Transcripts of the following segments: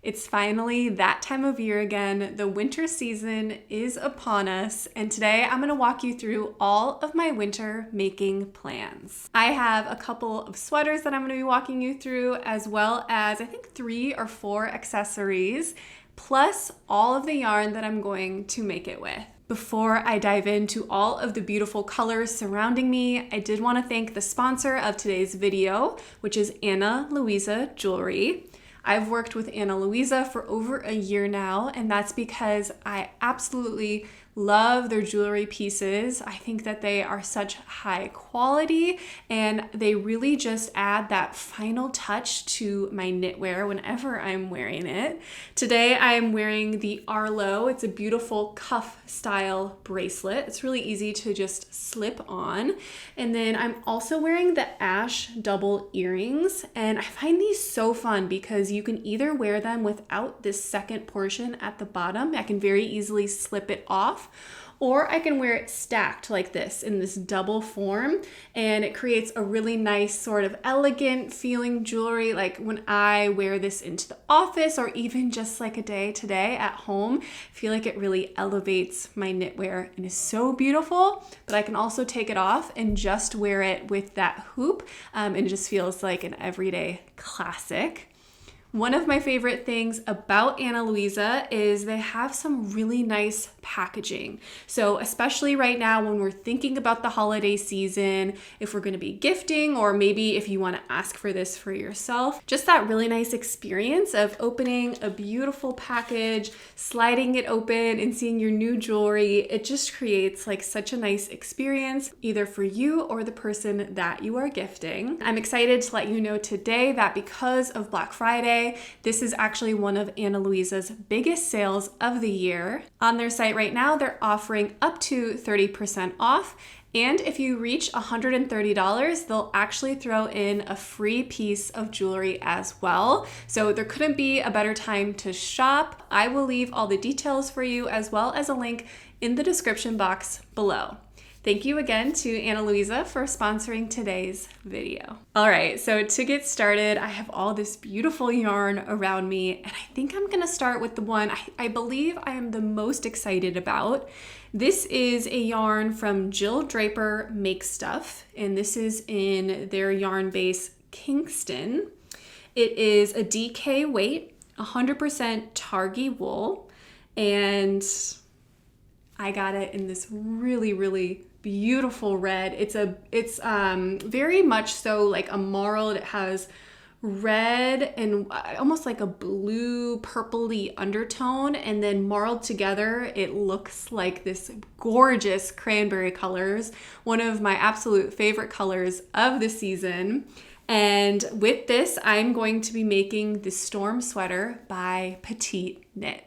It's finally that time of year again. The winter season is upon us, and today I'm going to walk you through all of my winter making plans. I have a couple of sweaters that I'm going to be walking you through, as well as I think 3 or 4 accessories, plus all of the yarn that I'm going to make it with. Before I dive into all of the beautiful colors surrounding me, I did want to thank the sponsor of today's video, which is Luisa Jewelry. I've worked with Luisa for over a year now, and that's because I absolutely love their jewelry pieces. I think that they are such high quality and they really just add that final touch to my knitwear whenever I'm wearing it. Today I am wearing the Arlo. It's a beautiful cuff style bracelet. It's really easy to just slip on. And then I'm also wearing the Ash double earrings, and I find these so fun because you can either wear them without this second portion at the bottom. I can very easily slip it off, or I can wear it stacked like this in this double form, and it creates a really nice sort of elegant feeling jewelry. Like when I wear this into the office or even just like a day today at home, I feel like it really elevates my knitwear and is so beautiful. But I can also take it off and just wear it with that hoop, and it just feels like an everyday classic. One of my favorite things about Luisa is they have some really nice packaging. So especially right now when we're thinking about the holiday season, if we're going to be gifting, or maybe if you want to ask for this for yourself, just that really nice experience of opening a beautiful package, sliding it open and seeing your new jewelry, it just creates like such a nice experience either for you or the person that you are gifting. I'm excited to let you know today that because of Black Friday, this is actually one of Luisa's biggest sales of the year. On their site right now, they're offering up to 30% off. And if you reach $130, they'll actually throw in a free piece of jewelry as well. So there couldn't be a better time to shop. I will leave all the details for you as well as a link in the description box below. Thank you again to Luisa for sponsoring today's video. All right, so to get started, I have all this beautiful yarn around me, and I think I'm gonna start with the one I believe I am the most excited about. This is a yarn from Jill Draper Make Stuff, and this is in their yarn base Kingston. It is a DK weight, 100% Targhee wool, and I got it in this really beautiful red. It's very much so like a marled. It has red and almost like a blue purpley undertone, and then marled together it looks like this gorgeous cranberry colors, one of my absolute favorite colors of the season. And with this, I'm going to be making the Storm sweater by Petite Knit.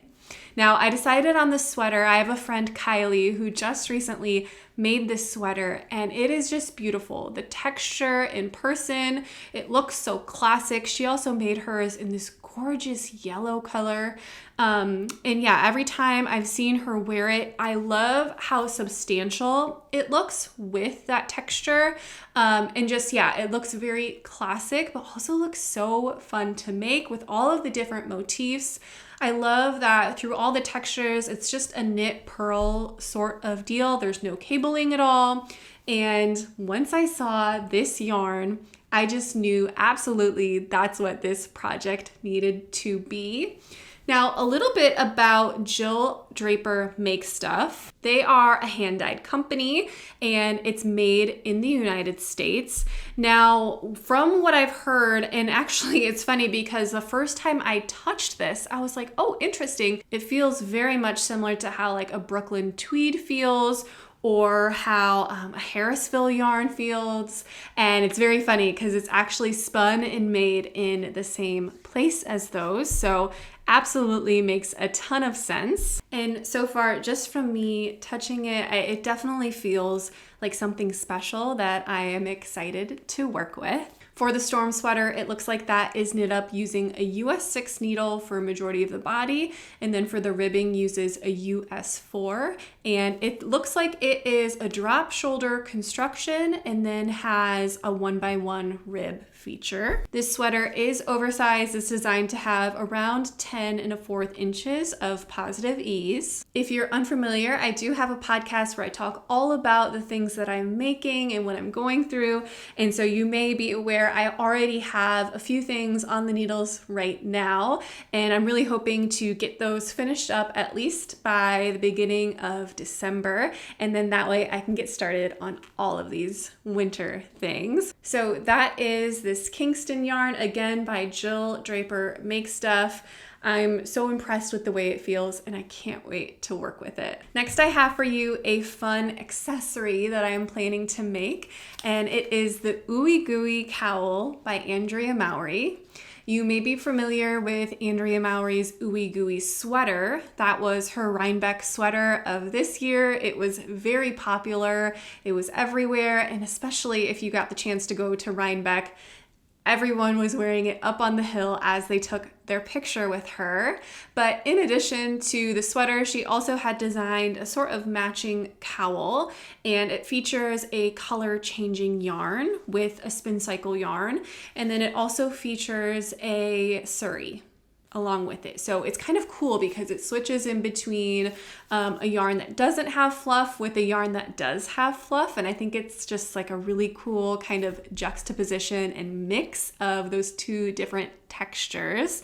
Now, I decided on this sweater. I have a friend, Kylie, who just recently made this sweater, and it is just beautiful. The texture in person, it looks so classic. She also made hers in this gorgeous yellow color. And yeah, every time I've seen her wear it, I love how substantial it looks with that texture. And just, yeah, it looks very classic, but also looks so fun to make with all of the different motifs. I love that through all the textures, it's just a knit purl sort of deal. There's no cabling at all. And once I saw this yarn, I just knew absolutely that's what this project needed to be. Now, a little bit about Jill Draper Make Stuff. They are a hand-dyed company, and it's made in the United States. Now, from what I've heard, and actually it's funny because the first time I touched this, I was like, oh, interesting. It feels very much similar to how like a Brooklyn tweed feels, or how a Harrisville yarn feels. And it's very funny because it's actually spun and made in the same place as those. So absolutely makes a ton of sense. And so far, just from me touching it, it definitely feels like something special that I am excited to work with. For the storm sweater, it looks like that is knit up using a US 6 needle for a majority of the body, and then for the ribbing uses a US 4. And it looks like it is a drop shoulder construction and then has a 1x1 rib feature. This sweater is oversized. It's designed to have around 10 1/4 inches of positive ease. If you're unfamiliar, I do have a podcast where I talk all about the things that I'm making and what I'm going through. And so you may be aware I already have a few things on the needles right now, and I'm really hoping to get those finished up at least by the beginning of December. And then that way I can get started on all of these winter things. So that is this Kingston yarn, again by Jill Draper Make Stuff. I'm so impressed with the way it feels and I can't wait to work with it. Next, I have for you a fun accessory that I am planning to make, and it is the Ooey Gooey Cowl by Andrea Mowry. You may be familiar with Andrea Mowry's Ooey Gooey sweater. That was her Rhinebeck sweater of this year. It was very popular. It was everywhere, and especially if you got the chance to go to Rhinebeck, everyone was wearing it up on the hill as they took their picture with her. But in addition to the sweater, she also had designed a sort of matching cowl, and it features a color changing yarn with a spin cycle yarn. And then it also features a suri along with it. So it's kind of cool because it switches in between a yarn that doesn't have fluff with a yarn that does have fluff. And I think it's just like a really cool kind of juxtaposition and mix of those two different textures.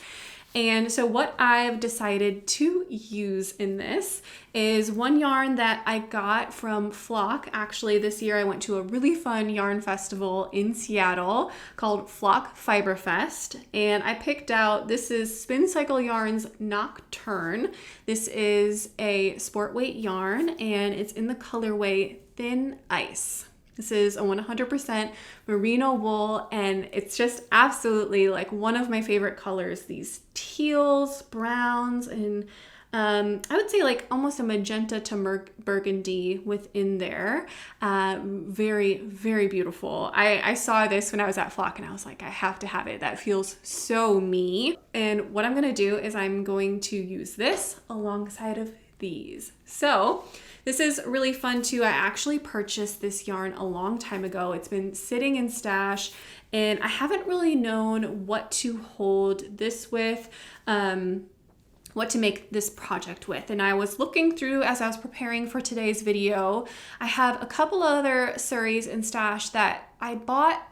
And so what I've decided to use in this is one yarn that I got from Flock. Actually, this year I went to a really fun yarn festival in Seattle called Flock Fiber Fest. And I picked out, this is Spin Cycle Yarns Nocturne. This is a sport weight yarn and it's in the colorway Thin Ice. This is a 100% merino wool, and it's just absolutely like one of my favorite colors. These teals, browns, and I would say like almost a magenta to burgundy within there. Very, very beautiful. I saw this when I was at Flock and I was like, I have to have it. That feels so me. And what I'm gonna do is I'm going to use this alongside of these. So this is really fun too. I actually purchased this yarn a long time ago. It's been sitting in stash and I haven't really known what to hold this with, what to make this project with. And I was looking through as I was preparing for today's video. I have a couple other suris in stash that I bought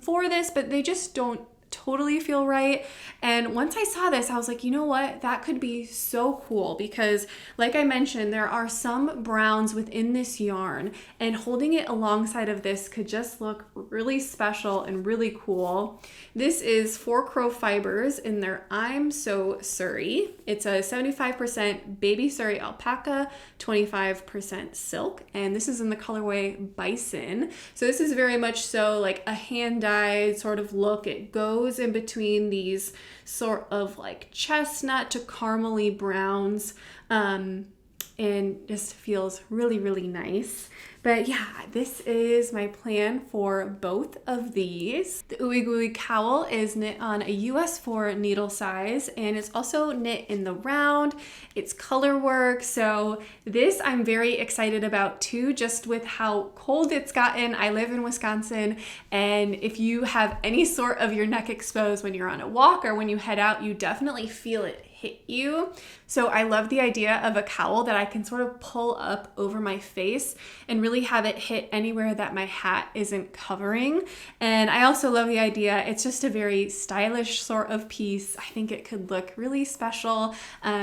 for this, but they just don't totally feel right. And once I saw this, I was like, you know what? That could be so cool because like I mentioned, there are some browns within this yarn and holding it alongside of this could just look really special and really cool. This is 4 Crow Fibers in their I'm So Suri. It's a 75% baby suri alpaca, 25% silk, and this is in the colorway Bison. So this is very much so like a hand-dyed sort of look. It goes in between these sort of like chestnut to caramely browns, and just feels really, really nice. But yeah, this is my plan for both of these. The Ooey Gooey Cowl is knit on a US 4 needle size, and it's also knit in the round. It's color work, so this I'm very excited about too, just with how cold it's gotten. I live in Wisconsin, and if you have any sort of your neck exposed when you're on a walk or when you head out, you definitely feel it hit you. So I love the idea of a cowl that I can sort of pull up over my face and really have it hit anywhere that my hat isn't covering. And I also love the idea, it's just a very stylish sort of piece. I think it could look really special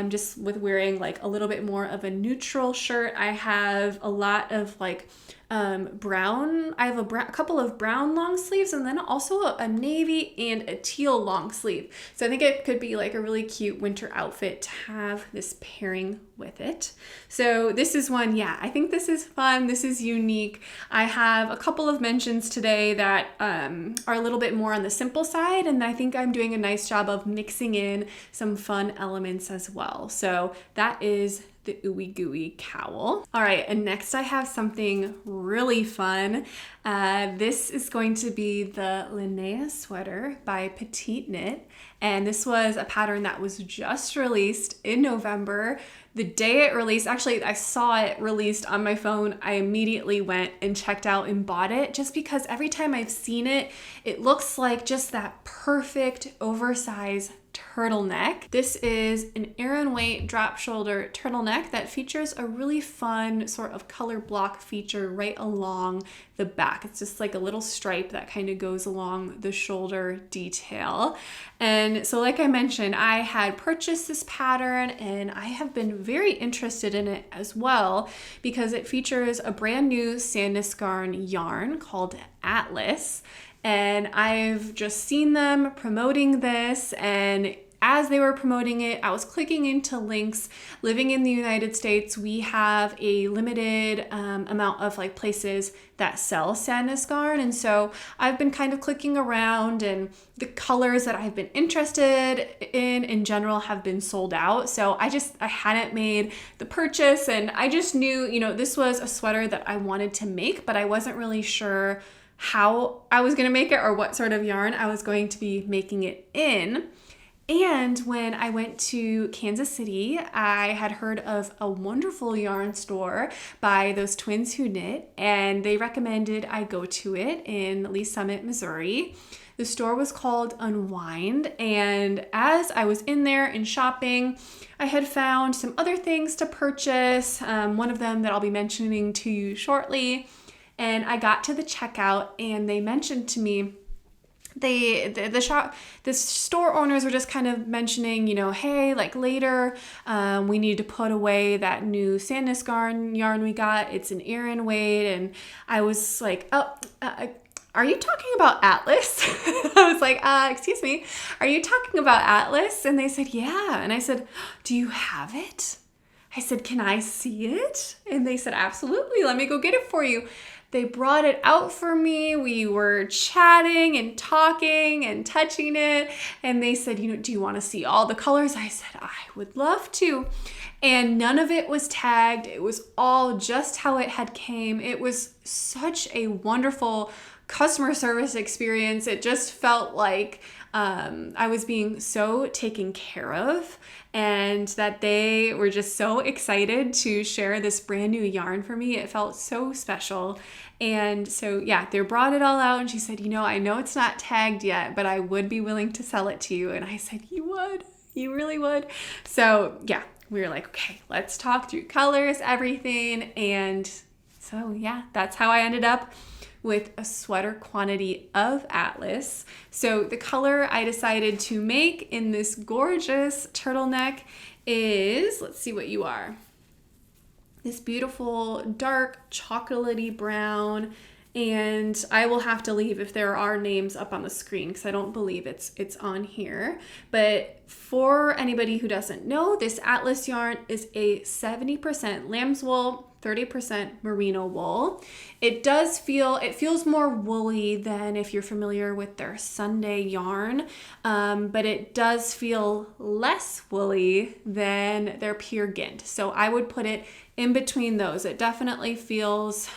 just with wearing like a little bit more of a neutral shirt. I have a lot of like brown. I have a couple of brown long sleeves and then also a navy and a teal long sleeve. So I think it could be like a really cute winter outfit to have this pairing with it. So this is one, yeah, I think this is fun. This is unique. I have a couple of mentions today that are a little bit more on the simple side, and I think I'm doing a nice job of mixing in some fun elements as well. So that is the ooey gooey cowl. All right, and next I have something really fun. This is going to be the Linnea sweater by Petite Knit. And this was a pattern that was just released in November. The day it released, actually I saw it released on my phone, I immediately went and checked out and bought it just because every time I've seen it, it looks like just that perfect oversized turtleneck. This is an Aran weight drop shoulder turtleneck that features a really fun sort of color block feature right along the back. It's just like a little stripe that kind of goes along the shoulder detail. And so like I mentioned, I had purchased this pattern and I have been very interested in it as well because it features a brand new Sandnesgarn yarn called Atlas. And I've just seen them promoting this, and as they were promoting it, I was clicking into links. Living in the United States, we have a limited amount of like places that sell Sandnesgarn, and so I've been kind of clicking around, and the colors that I've been interested in general have been sold out. So I hadn't made the purchase, and I just knew, this was a sweater that I wanted to make, but I wasn't really sure how I was going to make it or what sort of yarn I was going to be making it in. And when I went to Kansas City, I had heard of a wonderful yarn store by those twins who knit, and they recommended I go to it in Lee Summit, Missouri. The store was called Unwind, and as I was in there and shopping, I had found some other things to purchase, one of them that I'll be mentioning to you shortly. And I got to the checkout and they mentioned to me, the store owners were just kind of mentioning, hey, like later, we need to put away that new Sandnesgarn yarn we got. It's an Aran weight. And I was like, are you talking about Atlas? I was like, excuse me, are you talking about Atlas? And they said, yeah. And I said, do you have it? I said, can I see it? And they said, absolutely. Let me go get it for you. They brought it out for me. We were chatting and talking and touching it. And they said, do you want to see all the colors? I said, I would love to. And none of it was tagged. It was all just how it had came. It was such a wonderful customer service experience. It just felt like I was being so taken care of, and that they were just so excited to share this brand new yarn for me. It felt so special. And so, yeah, they brought it all out and she said, I know it's not tagged yet, but I would be willing to sell it to you. And I said, you would? You really would? So yeah, we were like, okay, let's talk through colors, everything. And so yeah, that's how I ended up with a sweater quantity of Atlas. So the color I decided to make in this gorgeous turtleneck is, let's see what you are, this beautiful dark chocolatey brown. And I will have to leave if there are names up on the screen because I don't believe it's on here. But for anybody who doesn't know, this Atlas yarn is a 70% lamb's wool, 30% merino wool. It feels more woolly than if you're familiar with their Sunday yarn, but it does feel less woolly than their Peer Gynt. So I would put it in between those. It definitely feels,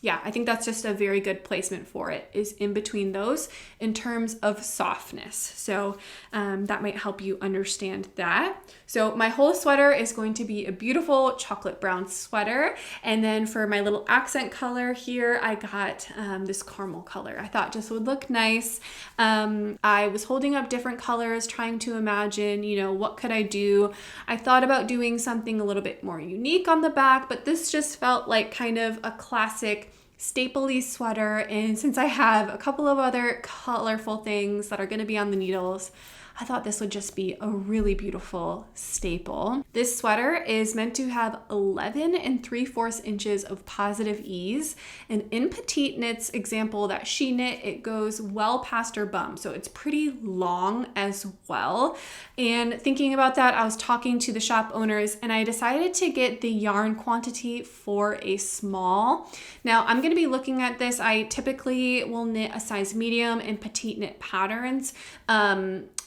I think that's just a very good placement for it, is in between those in terms of softness. So that might help you understand that. So my whole sweater is going to be a beautiful chocolate brown sweater. And then for my little accent color here, I got this caramel color. I thought just would look nice. I was holding up different colors, trying to imagine, what could I do? I thought about doing something a little bit more unique on the back, but this just felt like kind of a classic stapley sweater. And since I have a couple of other colorful things that are going to be on the needles, I thought this would just be a really beautiful staple. This sweater is meant to have 11 3/4 inches of positive ease. And in Petite Knit's example that she knit, it goes well past her bum. So it's pretty long as well. And thinking about that, I was talking to the shop owners and I decided to get the yarn quantity for a small. Now I'm going to be looking at this. I typically will knit a size medium in Petite Knit patterns.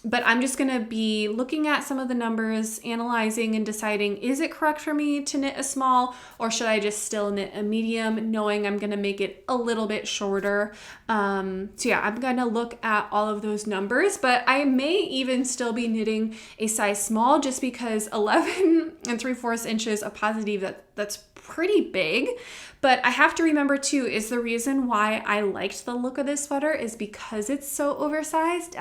But I'm just gonna be looking at some of the numbers, analyzing and deciding, is it correct for me to knit a small, or should I just still knit a medium, knowing I'm gonna make it a little bit shorter. So yeah, I'm gonna look at all of those numbers, but I may even still be knitting a size small just because 11 3/4 inches of positive, that's pretty big. But I have to remember too, is the reason why I liked the look of this sweater is because it's so oversized.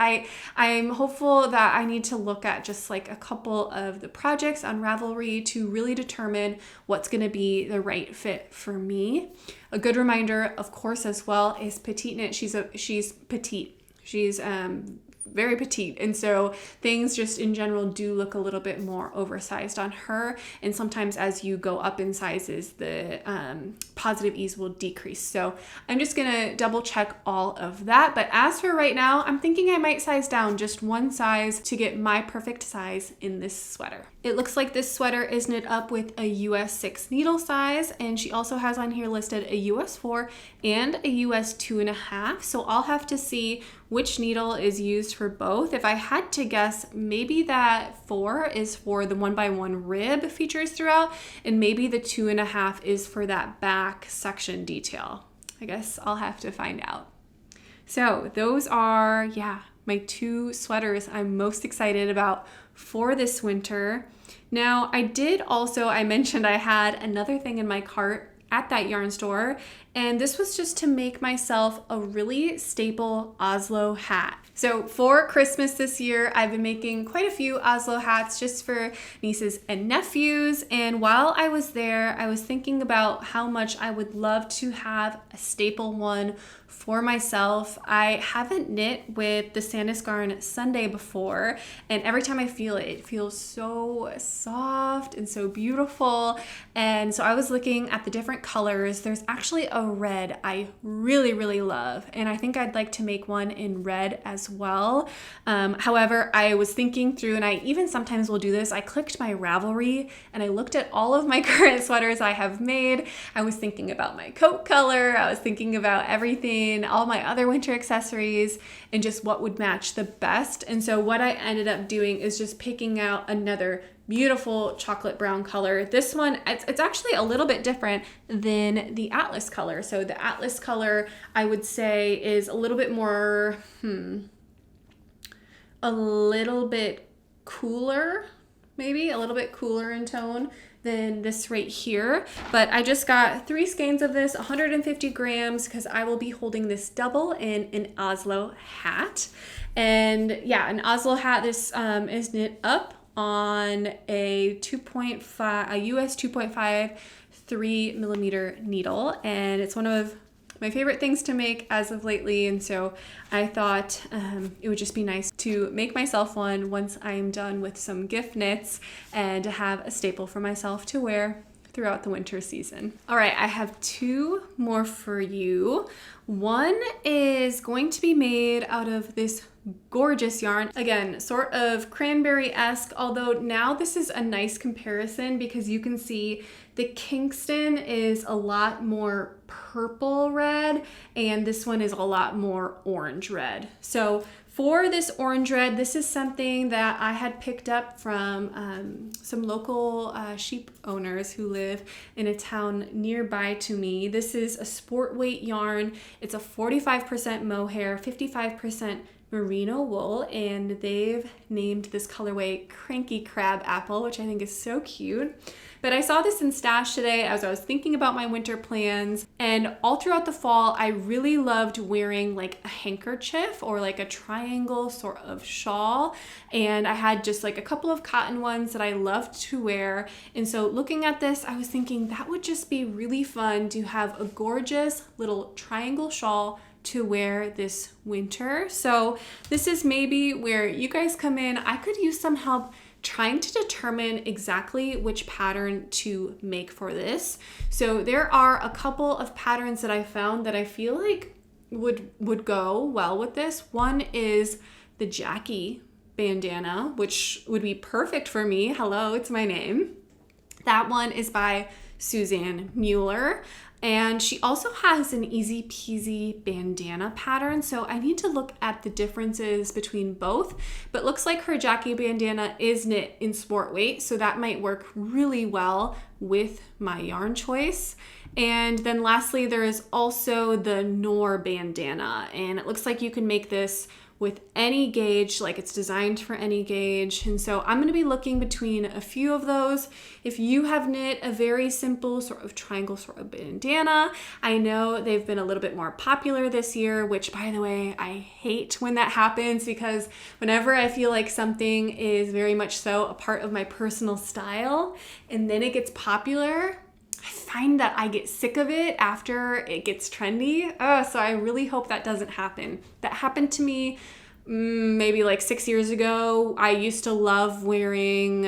I'm hopeful that I need to look at just like a couple of the projects on Ravelry to really determine what's going to be the right fit for me. A good reminder, of course, as well, is petite knit. She's petite. She's very petite, and so things just in general do look a little bit more oversized on her, and sometimes as you go up in sizes the positive ease will decrease. So I'm just gonna double check all of that, but as for right now, I'm thinking I might size down just one size to get my perfect size in this sweater. It looks like this sweater is knit up with a US 6 needle size, and she also has on here listed a US 4 and a US 2.5, so I'll have to see which needle is used for both. If I had to guess, maybe that 4 is for the 1x1 rib features throughout, and maybe the 2.5 is for that back section detail. I guess I'll have to find out. So those are, my 2 sweaters I'm most excited about for this winter. Now, I mentioned I had another thing in my cart at that yarn store, and this was just to make myself a really staple Oslo hat. So for Christmas this year, I've been making quite a few Oslo hats just for nieces and nephews, and while I was there, I was thinking about how much I would love to have a staple one for myself. I haven't knit with the Sandisgarn Sunday before, and every time I feel it, it feels so soft and so beautiful. And so I was looking at the different colors. There's actually a red I really, really love, and I think I'd like to make one in red as well. However, I was thinking through, and I even sometimes will do this, I clicked my Ravelry and I looked at all of my current sweaters I have made. I was thinking about my coat color, I was thinking about everything, all my other winter accessories, and just what would match the best. And so what I ended up doing is just picking out another beautiful chocolate brown color. This one, it's actually a little bit different than the Atlas color. So the Atlas color, I would say, is a little bit more, a little bit cooler, maybe a little bit cooler in tone than this right here. But I just got 3 skeins of this, 150 grams, because I will be holding this double in an Oslo hat. And yeah, an Oslo hat, this is knit up on a US 2.5 3mm needle, and it's one of my favorite things to make as of lately, and so I thought it would just be nice to make myself one once I'm done with some gift knits and to have a staple for myself to wear throughout the winter season. All right, I have 2 more for you. One is going to be made out of this gorgeous yarn. Again, sort of cranberry-esque, although now this is a nice comparison because you can see the Kingston is a lot more purple red and this one is a lot more orange red. So for this orange red, this is something that I had picked up from some local sheep owners who live in a town nearby to me. This is a sport weight yarn. It's a 45% mohair, 55% merino wool, and they've named this colorway Cranky Crab Apple, which I think is so cute. But I saw this in stash today as I was thinking about my winter plans, and all throughout the fall I really loved wearing like a handkerchief or like a triangle sort of shawl, and I had just like a couple of cotton ones that I loved to wear. And so looking at this, I was thinking that would just be really fun to have a gorgeous little triangle shawl to wear this winter. So this is maybe where you guys come in. I could use some help trying to determine exactly which pattern to make for this. So there are a couple of patterns that I found that I feel like would go well with this. One is the Jackie bandana, which would be perfect for me. Hello, it's my name. That one is by Suzanne Mueller. And she also has an easy peasy bandana pattern. So I need to look at the differences between both, but looks like her Jackie bandana is knit in sport weight. So that might work really well with my yarn choice. And then lastly, there is also the Nor bandana, and it looks like you can make this with any gauge, like it's designed for any gauge. And so I'm gonna be looking between a few of those. If you have knit a very simple sort of triangle sort of bandana, I know they've been a little bit more popular this year, which by the way, I hate when that happens, because whenever I feel like something is very much so a part of my personal style and then it gets popular, I find that I get sick of it after it gets trendy. So I really hope that doesn't happen. That happened to me maybe like 6 years ago. I used to love wearing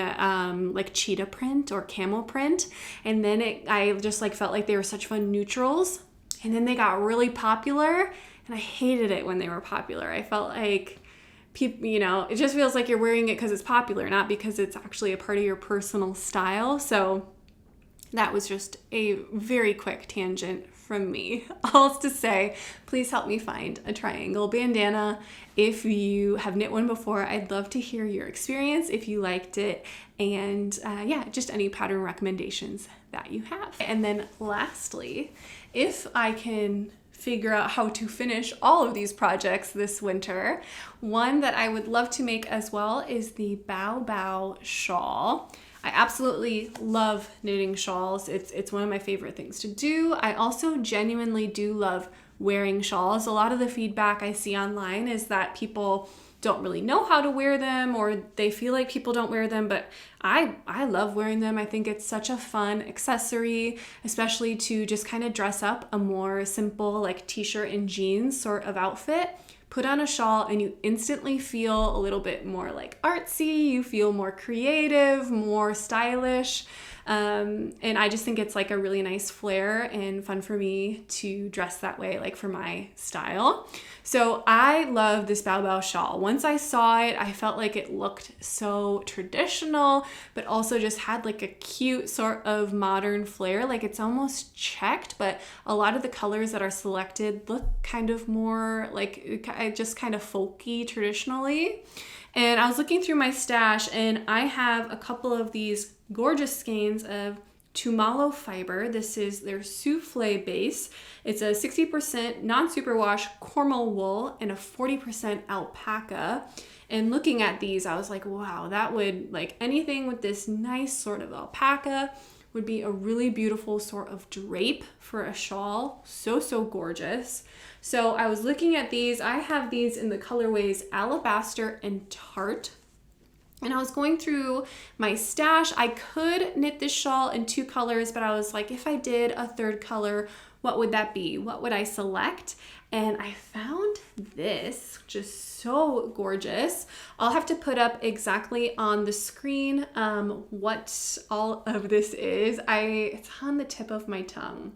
like cheetah print or camel print. And then I just like felt like they were such fun neutrals. And then they got really popular and I hated it when they were popular. I felt like people, it just feels like you're wearing it because it's popular, not because it's actually a part of your personal style. So that was just a very quick tangent from me. All to say, please help me find a triangle bandana. If you have knit one before, I'd love to hear your experience, if you liked it, and just any pattern recommendations that you have. And then lastly, if I can figure out how to finish all of these projects this winter, one that I would love to make as well is the Bow Bow shawl. I absolutely love knitting shawls. It's one of my favorite things to do. I also genuinely do love wearing shawls. A lot of the feedback I see online is that people don't really know how to wear them, or they feel like people don't wear them, but I love wearing them. I think it's such a fun accessory, especially to just kind of dress up a more simple like t-shirt and jeans sort of outfit. Put on a shawl and you instantly feel a little bit more like artsy, you feel more creative, more stylish. And I just think it's like a really nice flair and fun for me to dress that way, like for my style. So I love this Bow Bow shawl. Once I saw it, I felt like it looked so traditional, but also just had like a cute sort of modern flair. Like it's almost checked, but a lot of the colors that are selected look kind of more like just kind of folky traditionally. And I was looking through my stash and I have a couple of these gorgeous skeins of Tumalo fiber. This is their souffle base. It's a 60% non-superwash Cornwall wool and a 40% alpaca. And looking at these, I was like, wow, that would, like anything with this nice sort of alpaca would be a really beautiful sort of drape for a shawl. So gorgeous. So I was looking at these. I have these in the colorways Alabaster and Tart. And I was going through my stash. I could knit this shawl in 2 colors, but I was like, if I did a 3rd color, what would that be? What would I select? And I found this, just so gorgeous. I'll have to put up exactly on the screen what all of this is. It's on the tip of my tongue.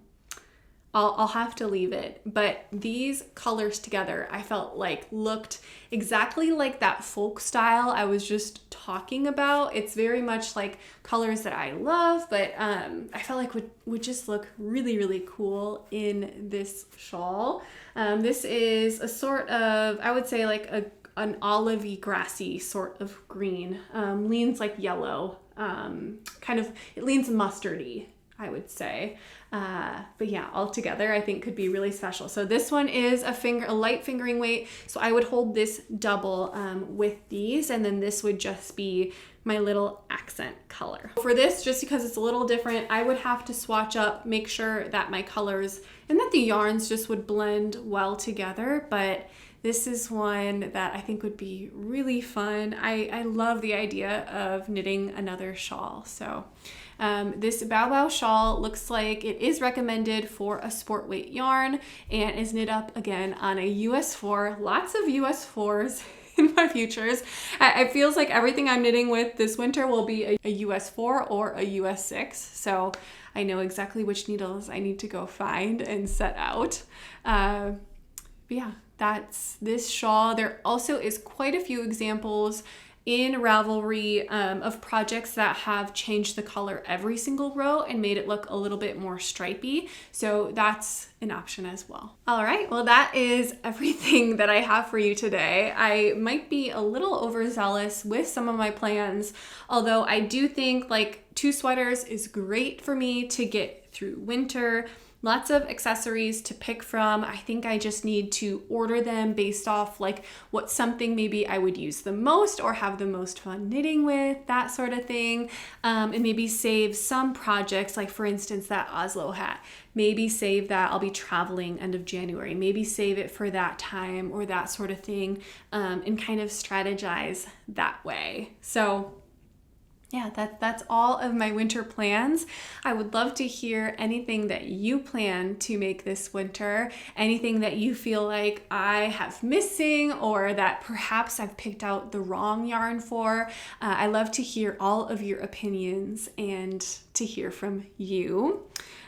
I'll have to leave it, but these colors together I felt like looked exactly like that folk style I was just talking about. It's very much like colors that I love, but I felt like would just look really cool in this shawl. This is a sort of, I would say like an olivey grassy sort of green, leans like yellow, it leans mustardy, I would say. But yeah, altogether I think could be really special. So this one is a light fingering weight. So I would hold this double with these, and then this would just be my little accent color. For this, just because it's a little different, I would have to swatch up, make sure that my colors and that the yarns just would blend well together. But this is one that I think would be really fun. I love the idea of knitting another shawl. So this Bow Bow shawl looks like it is recommended for a sport weight yarn and is knit up again on a US 4. Lots of US 4s in my futures. It feels like everything I'm knitting with this winter will be a US 4 or a US 6. So I know exactly which needles I need to go find and set out. But yeah, that's this shawl. There also is quite a few examples in Ravelry of projects that have changed the color every single row and made it look a little bit more stripy. So that's an option as well. All right, well, that is everything that I have for you today. I might be a little overzealous with some of my plans, although I do think like 2 sweaters is great for me to get through winter. Lots of accessories to pick from. I think I just need to order them based off like what something maybe I would use the most or have the most fun knitting with, that sort of thing. And maybe save some projects, like for instance, that Oslo hat. Maybe save that, I'll be traveling end of January. Maybe save it for that time or that sort of thing, and kind of strategize that way. So yeah, that's all of my winter plans. I would love to hear anything that you plan to make this winter, anything that you feel like I have missing or that perhaps I've picked out the wrong yarn for. I love to hear all of your opinions and to hear from you.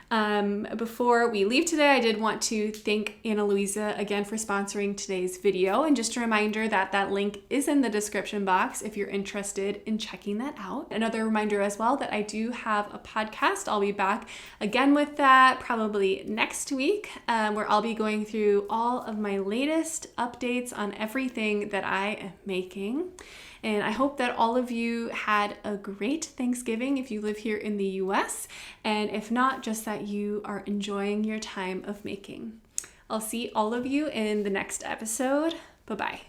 Before we leave today, I did want to thank Ana Luisa again for sponsoring today's video, and just a reminder that that link is in the description box if you're interested in checking that out. Another reminder as well that I do have a podcast. I'll be back again with that probably next week, where I'll be going through all of my latest updates on everything that I am making. And I hope that all of you had a great Thanksgiving if you live here in the US, and if not, just that you are enjoying your time of making. I'll see all of you in the next episode. Bye-bye.